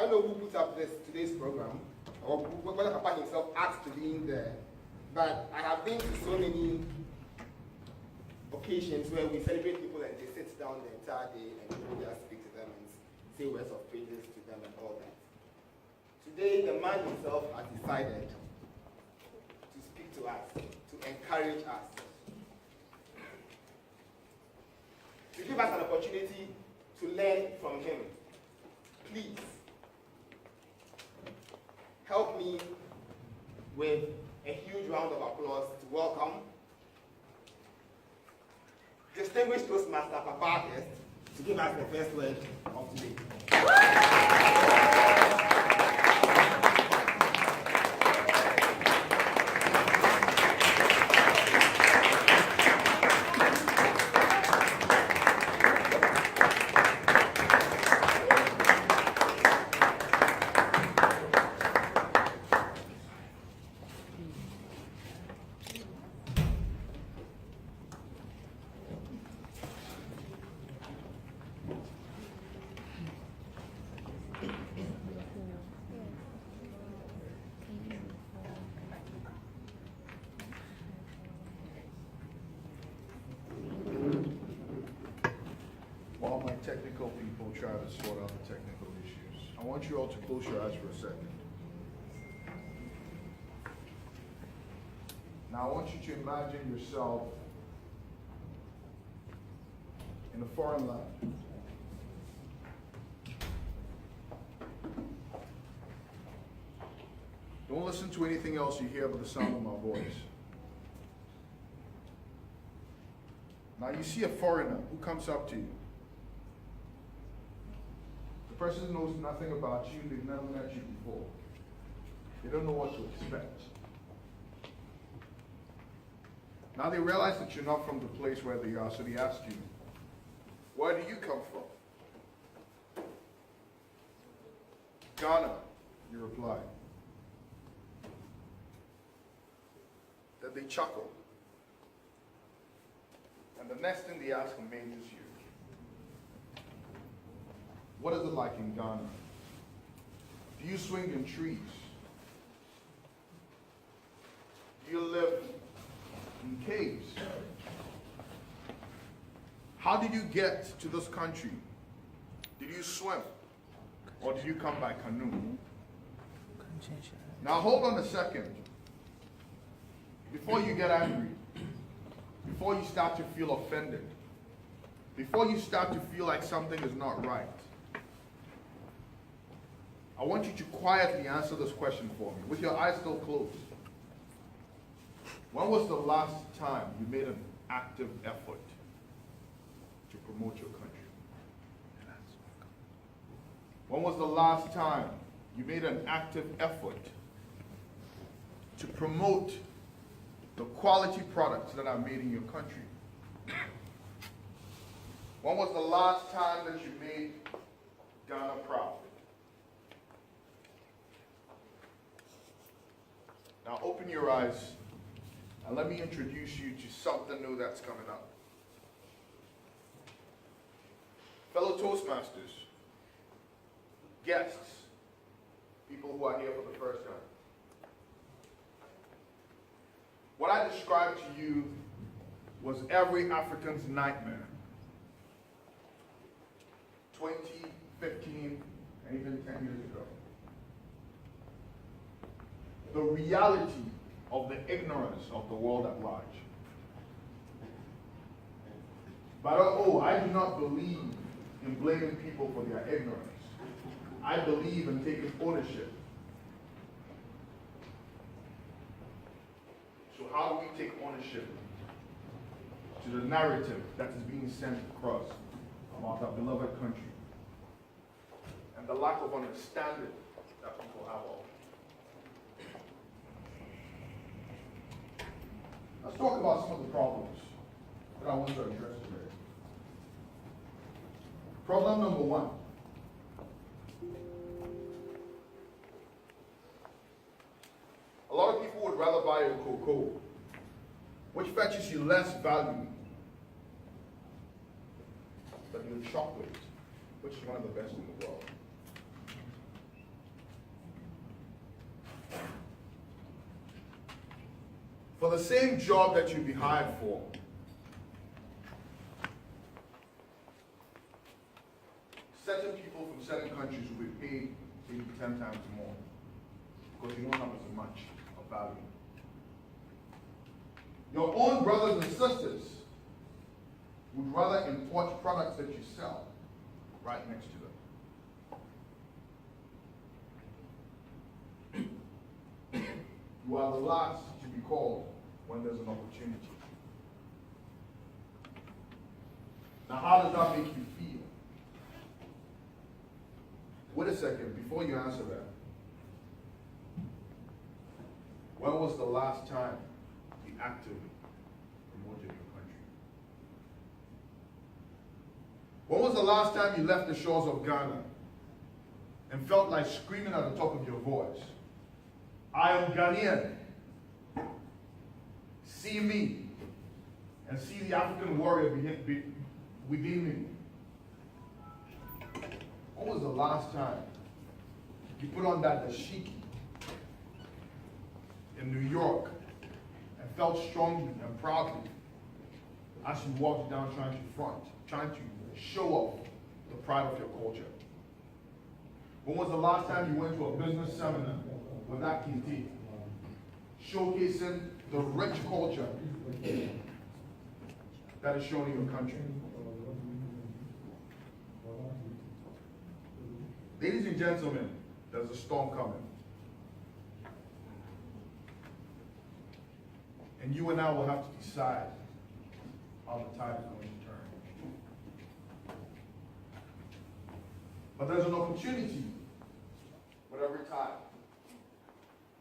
don't know who put up today's program, or whether Papa himself asked to be in there, but I have been to so many occasions where we celebrate people and they sit down the entire day and people just speak to them and say words of praises to them and all that. Today, the man himself has decided to speak to us, to encourage us, to give us an opportunity to learn from him. Please, help me with a huge round of applause to welcome distinguished Toastmaster Papa guest to give us the first word of today. While my technical people try to sort out the technical issues, I want you all to close your eyes for a second. Now I want you to imagine yourself in a foreign land. Don't listen to anything else you hear but the sound of my voice. Now you see a foreigner who comes up to you. The person knows nothing about you, they've never met you before. They don't know what to expect. Now they realize that you're not from the place where they are, so they ask you, where do you come from? Ghana, you reply. Then they chuckle. And the next thing they ask amazes you. What is it like in Ghana? Do you swing in trees? Do you live in caves? How did you get to this country? Did you swim? Or did you come by canoe? Now hold on a second. Before you get angry, before you start to feel offended, before you start to feel like something is not right, I want you to quietly answer this question for me, with your eyes still closed. When was the last time you made an active effort to promote your country? When was the last time you made an active effort to promote the quality products that are made in your country? When was the last time that you made Ghana proud? Now open your eyes and let me introduce you to something new that's coming up. Fellow Toastmasters, guests, people who are here for the first time. What I described to you was every African's nightmare. 20, 15, and even 10 years ago. The reality of the ignorance of the world at large. But I do not believe in blaming people for their ignorance. I believe in taking ownership. So how do we take ownership to the narrative that is being sent across about our beloved country and the lack of understanding that people have of it? Let's talk about some of the problems that I want to address today. Problem number one. A lot of people would rather buy a cocoa, which fetches you less value than your chocolate, which is one of the best in the world. For the same job that you'd be hired for, certain people from certain countries will be paid maybe 10 times more because you don't have as much of value. Your own brothers and sisters would rather import products that you sell right next to them. You are the last to be called when there's an opportunity. Now, how does that make you feel? Wait a second, before you answer that, when was the last time you actively promoted your country? When was the last time you left the shores of Ghana and felt like screaming at the top of your voice, I am Ghanaian, see me, and see the African warrior within me? When was the last time you put on that dashiki in New York and felt strongly and proudly as you walked down trying to show off the pride of your culture? When was the last time you went to a business seminar with that kinte, showcasing the rich culture that is shown in your country? Ladies and gentlemen, there's a storm coming. And you and I will have to decide how the tide is going to turn. But there's an opportunity with every tide.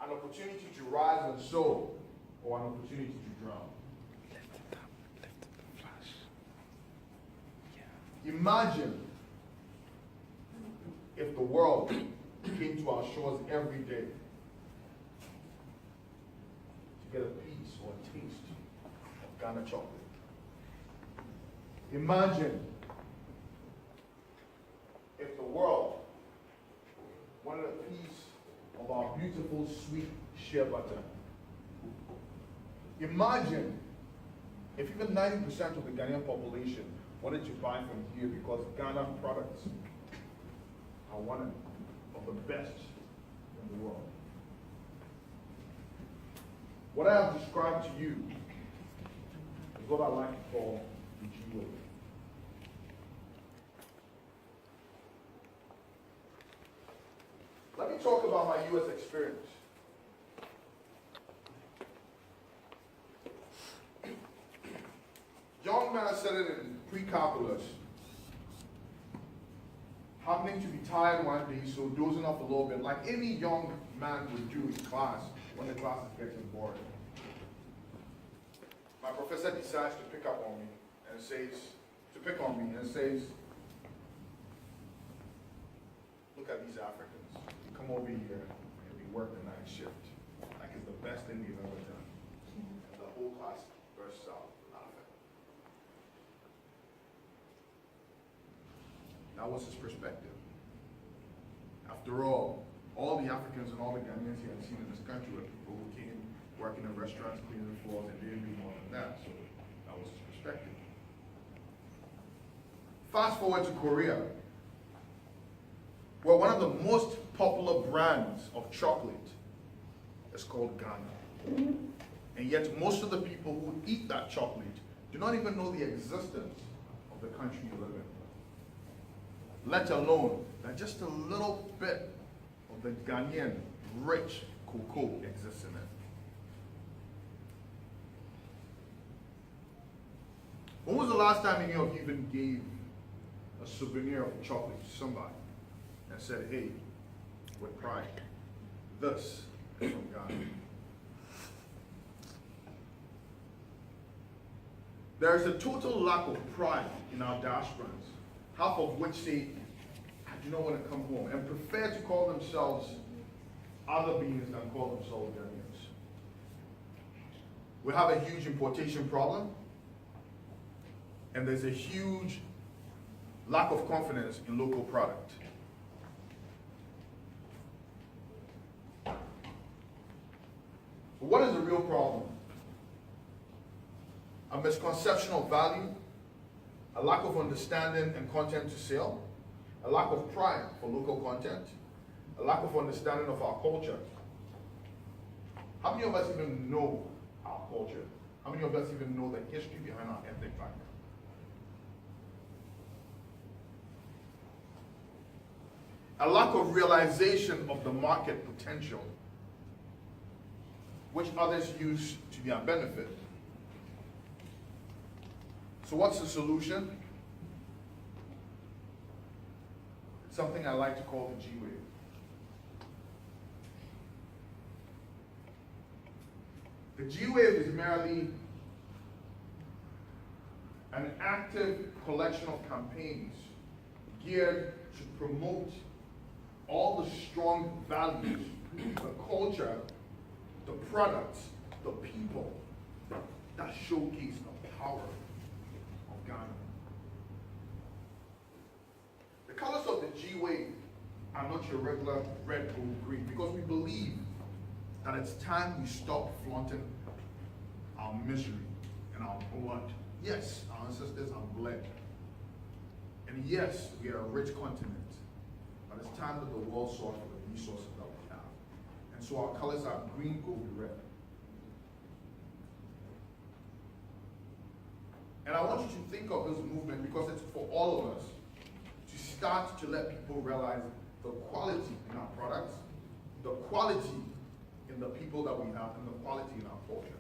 An opportunity to rise and soar, or an opportunity to drown. Imagine if the world came to our shores every day to get a piece or a taste of Ghana chocolate. Imagine if the world wanted a piece of our beautiful, sweet shea butter. Imagine if even 90% of the Ghanaian population wanted to buy from here because Ghana products are one of the best in the world. What I have described to you is what I like to call the Gwave. Let me talk about my U.S. experience. Young man said it in pre-calculus, happening to be tired one day, so dozing off a little bit, like any young man would do in class when the class is getting boring. My professor decides to pick on me and says, look at these Africans. You come over here and we work the night shift. Like it's the best thing we've ever done. And the whole class bursts out laughing. That was his perspective. After all the Africans and all the Ghanaians he had seen in this country were people who came working in restaurants, cleaning the floors, and didn't do more than that. So that was his perspective. Fast forward to Korea, where one of the most popular brands of chocolate is called Ghana. And yet most of the people who eat that chocolate do not even know the existence of the country you live in. Let alone that just a little bit of the Ghanaian rich cocoa exists in it. When was the last time any of you even gave a souvenir of chocolate to somebody and said, hey, with pride, this is from Ghana? There is a total lack of pride in our diasporans, half of which say, I do not want to come home, and prefer to call themselves other beings than call themselves Ghanaians. We have a huge importation problem, and there's a huge lack of confidence in local product. But what is the real problem? a misconception of value, a lack of understanding and content to sell, a lack of pride for local content, a lack of understanding of our culture. How many of us even know our culture? How many of us even know the history behind our ethnic background? A lack of realization of the market potential, which others use to their benefit. So what's the solution? It's something I like to call the Gwave. The Gwave is merely an active collection of campaigns geared to promote all the strong values, the culture, the products, the people that showcase the power of Ghana. The colors of the Gwave are not your regular red, gold, green, because we believe that it's time we stop flaunting our misery and our blood. Yes, our ancestors are bled. And yes, we are a rich continent. But it's time that the world saw for the resources that we have. And so our colors are green, gold, red. And I want you to think of this movement because it's for all of us to start to let people realize the quality in our products, the quality in the people that we have, and the quality in our culture.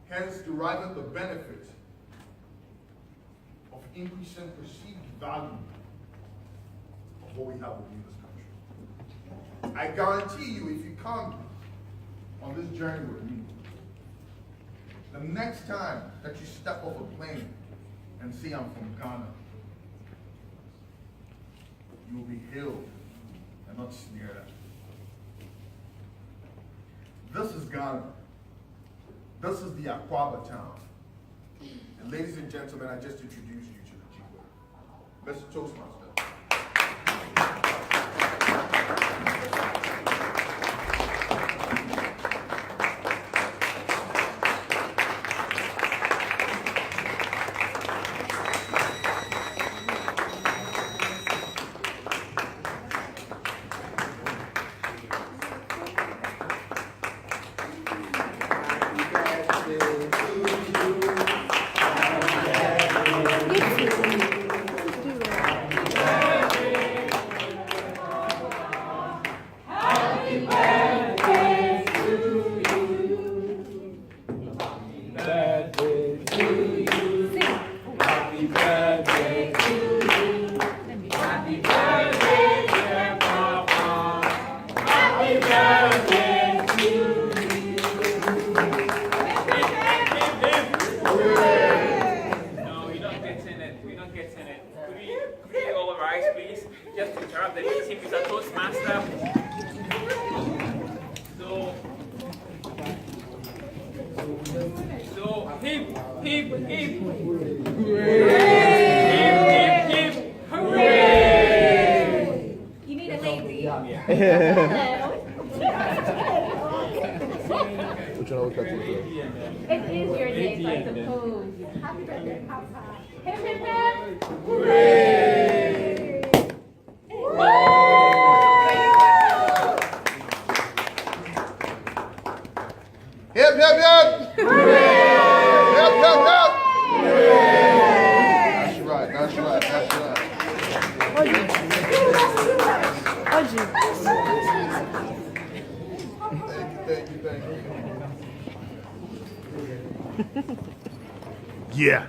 Hence, deriving the benefit of increasing perceived value of what we have within this country. I guarantee you, if you come on this journey with me, the next time that you step off a plane and say I'm from Ghana, you will be hailed and not sneered at. This is Ghana. This is the Akwaba town. And ladies and gentlemen, I just introduced you to the Gwave. Mr. Toastmaster. It is your day, I suppose. Happy birthday, Papa. Hip, hip, hip. Hooray! Hip, hip, hip! Hooray! Hip, hip, hip! Hooray! That's right, that's right, that's right. Thank you. Yeah.